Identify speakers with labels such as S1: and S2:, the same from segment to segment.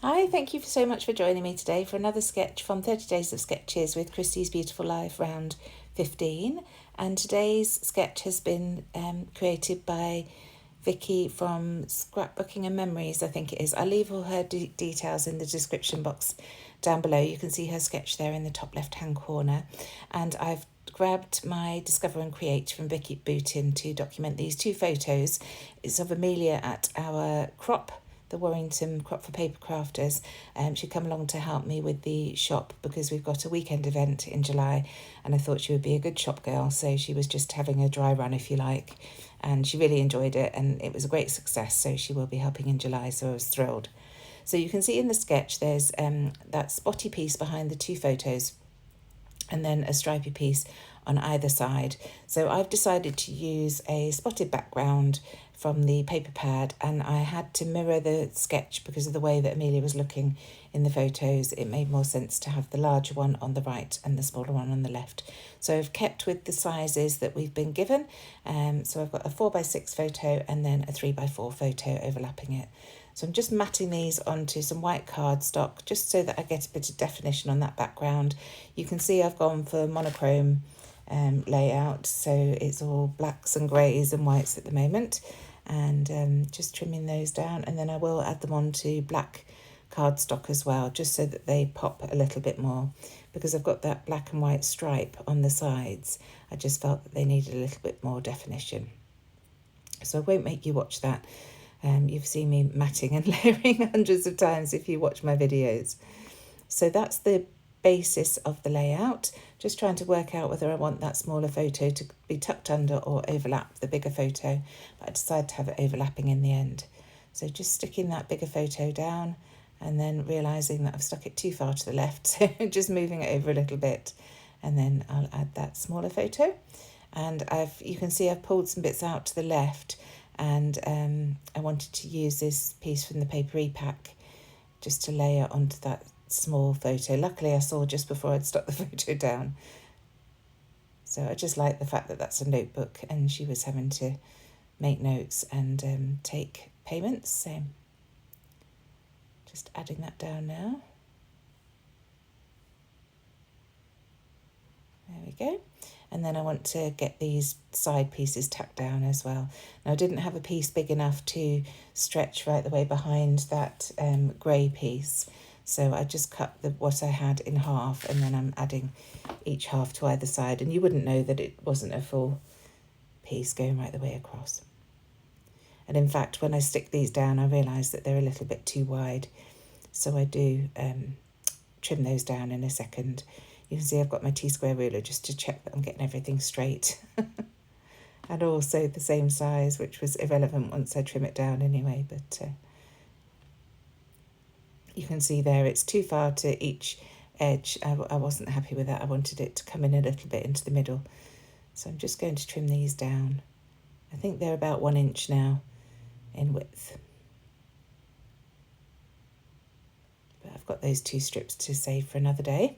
S1: Hi, thank you so much for joining me today for another sketch from 30 Days of Sketches with Christie's Beautiful Life round 15. And today's sketch has been created by Vicki from Scrapbooking and Memories, I think it is. I'll leave all her details in the description box down below. You can see her sketch there in the top left-hand corner. And I've grabbed my Discover and Create from Vikki Boutin to document these two photos. It's of Amelia at our crop, the Warrington Crop for Paper Crafters. She'd come along to help me with the shop because we've got a weekend event in July and I thought she would be a good shop girl, so she was just having a dry run, if you like, and she really enjoyed it and it was a great success, so she will be helping in July, so I was thrilled. So you can see in the sketch there's that spotty piece behind the two photos and then a stripy piece on either side. So I've decided to use a spotted background from the paper pad, and I had to mirror the sketch because of the way that Amelia was looking in the photos. It made more sense to have the larger one on the right and the smaller one on the left. So I've kept with the sizes that we've been given. So I've got a 4x6 photo and then a 3x4 photo overlapping it. So I'm just matting these onto some white cardstock just so that I get a bit of definition on that background. You can see I've gone for monochrome layout, so it's all blacks and greys and whites at the moment, and just trimming those down, and then I will add them onto black cardstock as well, just so that they pop a little bit more, because I've got that black and white stripe on the sides. I just felt that they needed a little bit more definition, so I won't make you watch that. You've seen me matting and layering hundreds of times if you watch my videos. So that's the basis of the layout. Just trying to work out whether I want that smaller photo to be tucked under or overlap the bigger photo, but I decided to have it overlapping in the end. So just sticking that bigger photo down and then realising that I've stuck it too far to the left, so just moving it over a little bit, and then I'll add that smaller photo. And you can see I've pulled some bits out to the left, and I wanted to use this piece from the paper e-pack just to layer onto that small photo. Luckily I saw just before I'd stuck the photo down. So I just like the fact that that's a notebook and she was having to make notes and take payments. So just adding that down now. There we go. And then I want to get these side pieces tacked down as well. Now I didn't have a piece big enough to stretch right the way behind that grey piece, so I just cut what I had in half, and then I'm adding each half to either side, and you wouldn't know that it wasn't a full piece going right the way across. And in fact, when I stick these down, I realise that they're a little bit too wide, so I do trim those down in a second. You can see I've got my T-square ruler just to check that I'm getting everything straight. And also the same size, which was irrelevant once I trim it down anyway, but you can see there it's too far to each edge. I wasn't happy with that. I wanted it to come in a little bit into the middle. So I'm just going to trim these down. I think they're about 1 inch now in width. But I've got those two strips to save for another day.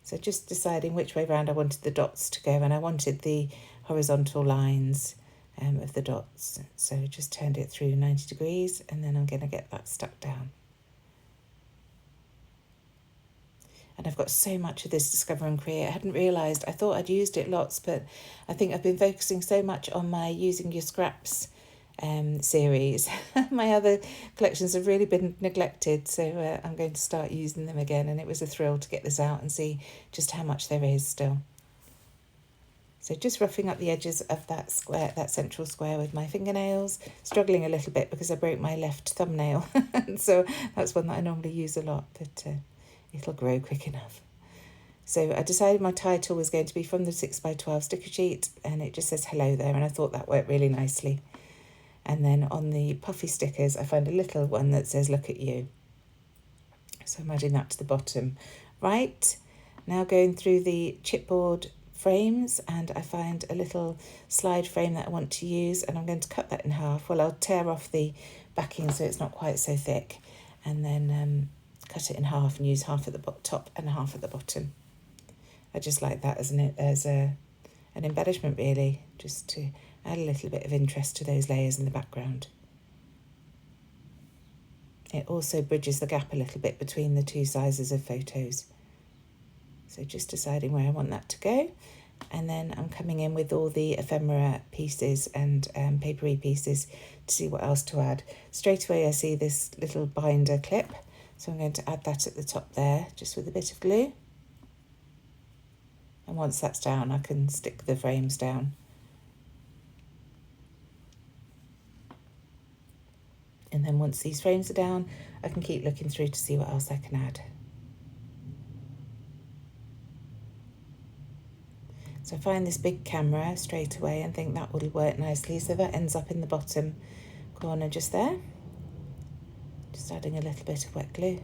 S1: So just deciding which way round I wanted the dots to go, and I wanted the horizontal lines of the dots. So just turned it through 90 degrees, and then I'm going to get that stuck down. And I've got so much of this Discover and Create. I hadn't realised, I thought I'd used it lots, but I think I've been focusing so much on my Using Your Scraps series. My other collections have really been neglected, so I'm going to start using them again, and it was a thrill to get this out and see just how much there is still. So just roughing up the edges of that square, that central square, with my fingernails, struggling a little bit because I broke my left thumbnail, and so that's one that I normally use a lot, but it'll grow quick enough. So I decided my title was going to be from the 6x12 sticker sheet, and it just says hello there, and I thought that worked really nicely. And then on the puffy stickers, I found a little one that says, look at you. So I'm adding that to the bottom. Right, now going through the chipboard frames, and I find a little slide frame that I want to use, and I'm going to cut that in half. Well, I'll tear off the backing so it's not quite so thick, and then cut it in half and use half at the top and half at the bottom. I just like that as an embellishment, really, just to add a little bit of interest to those layers in the background. it also bridges the gap a little bit between the two sizes of photos. So just deciding where I want that to go. And then I'm coming in with all the ephemera pieces and papery pieces to see what else to add. Straight away I see this little binder clip, so I'm going to add that at the top there, just with a bit of glue. And once that's down, I can stick the frames down. And then once these frames are down, I can keep looking through to see what else I can add. So I find this big camera straight away and think that will work nicely. So that ends up in the bottom corner just there. Just adding a little bit of wet glue.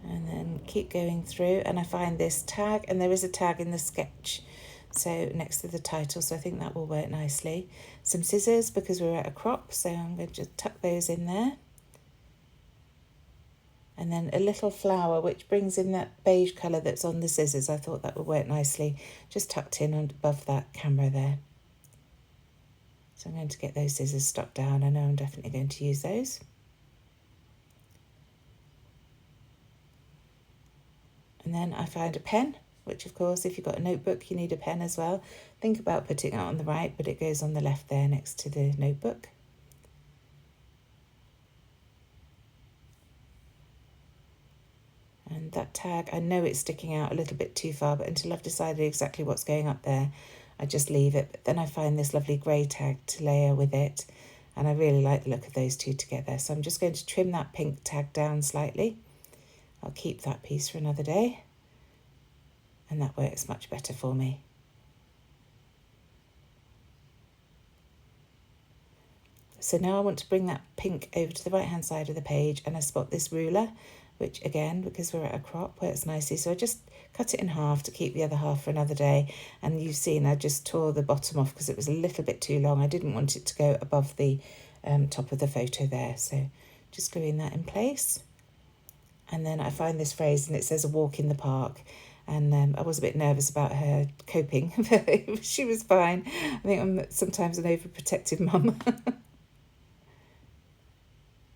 S1: And then keep going through, and I find this tag, and there is a tag in the sketch, so next to the title, so I think that will work nicely. Some scissors, because we're at a crop, so I'm going to just tuck those in there. And then a little flower, which brings in that beige colour that's on the scissors. I thought that would work nicely, just tucked in above that camera there. So I'm going to get those scissors stuck down. I know I'm definitely going to use those. And then I found a pen, which of course, if you've got a notebook, you need a pen as well. Think about putting it on the right, but it goes on the left there next to the notebook. And that tag, I know it's sticking out a little bit too far, but until I've decided exactly what's going up there, I just leave it. But then I find this lovely grey tag to layer with it, and I really like the look of those two together. So I'm just going to trim that pink tag down slightly. I'll keep that piece for another day, and that works much better for me. So now I want to bring that pink over to the right hand side of the page, and I spot this ruler, which again, because we're at a crop, works nicely. So I just cut it in half to keep the other half for another day. And you've seen I just tore the bottom off because it was a little bit too long. I didn't want it to go above the top of the photo there. So just gluing that in place. And then I find this phrase, and it says a walk in the park. And I was a bit nervous about her coping, but she was fine. I think I'm sometimes an overprotective mum.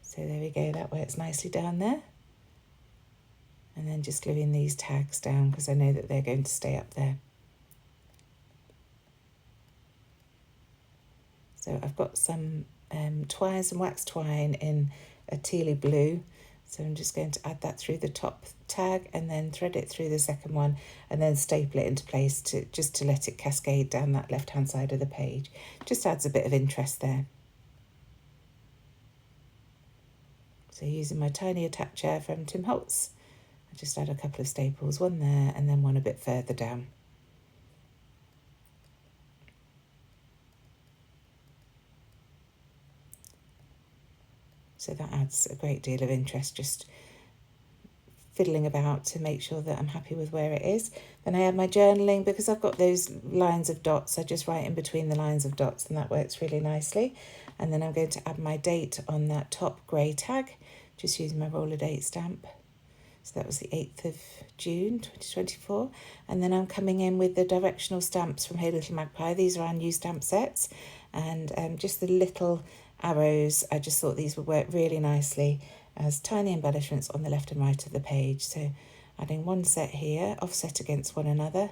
S1: So there we go, that works nicely down there. And then just gluing these tags down because I know that they're going to stay up there. So I've got some twine, some wax twine in a tealy blue. So I'm just going to add that through the top tag and then thread it through the second one and then staple it into place just to let it cascade down that left-hand side of the page. Just adds a bit of interest there. So using my tiny attacher from Tim Holtz, I just add a couple of staples, one there and then one a bit further down. So that adds a great deal of interest, just fiddling about to make sure that I'm happy with where it is. Then I add my journaling, because I've got those lines of dots, I just write in between the lines of dots and that works really nicely. And then I'm going to add my date on that top grey tag, just using my roller date stamp. So that was the 8th of June 2024. And then I'm coming in with the directional stamps from Hey Little Magpie. These are our new stamp sets, and just the little arrows, I just thought these would work really nicely as tiny embellishments on the left and right of the page. So adding one set here, offset against one another,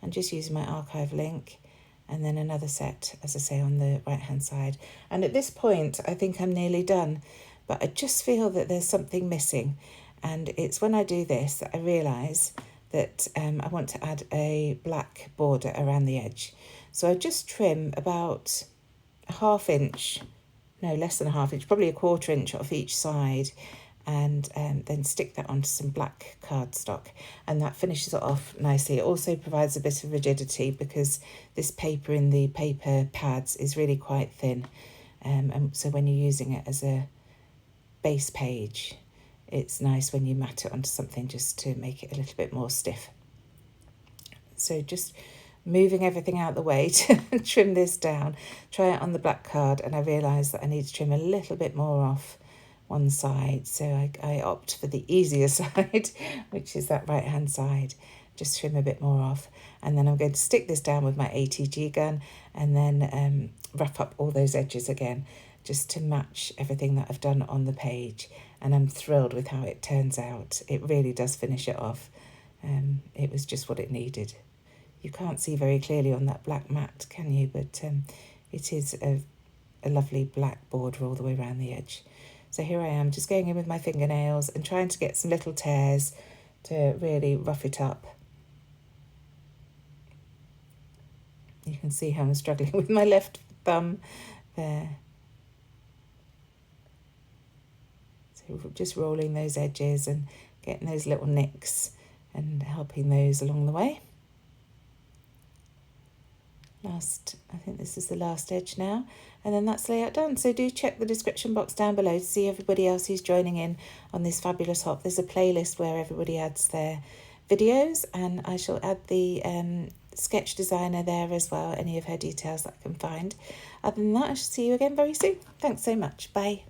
S1: and just using my archive link, and then another set, as I say, on the right hand side. And at this point I think I'm nearly done, but I just feel that there's something missing, and it's when I do this that I realise that I want to add a black border around the edge. So I just trim about a ½ inch, no, less than a ½ inch, probably a ¼ inch off each side, and then stick that onto some black cardstock, and that finishes it off nicely. It also provides a bit of rigidity because this paper in the paper pads is really quite thin, and so when you're using it as a base page, it's nice when you mat it onto something just to make it a little bit more stiff. So just moving everything out the way to trim this down, try it on the black card, and I realise that I need to trim a little bit more off one side, so I opt for the easier side, which is that right hand side. Just trim a bit more off, and then I'm going to stick this down with my ATG gun and then wrap up all those edges again. just to match everything that I've done on the page, and I'm thrilled with how it turns out. It really does finish it off. It was just what it needed. You can't see very clearly on that black mat, can you? But it is a lovely black border all the way around the edge. So here I am, just going in with my fingernails and trying to get some little tears to really rough it up. You can see how I'm struggling with my left thumb there. So just rolling those edges and getting those little nicks and helping those along the way. I think this is the last edge now, and then that's layout done. So do check the description box down below to see everybody else who's joining in on this fabulous hop. There's a playlist where everybody adds their videos, and I shall add the sketch designer there as well, any of her details that I can find. Other than that, I shall see you again very soon. Thanks so much. Bye.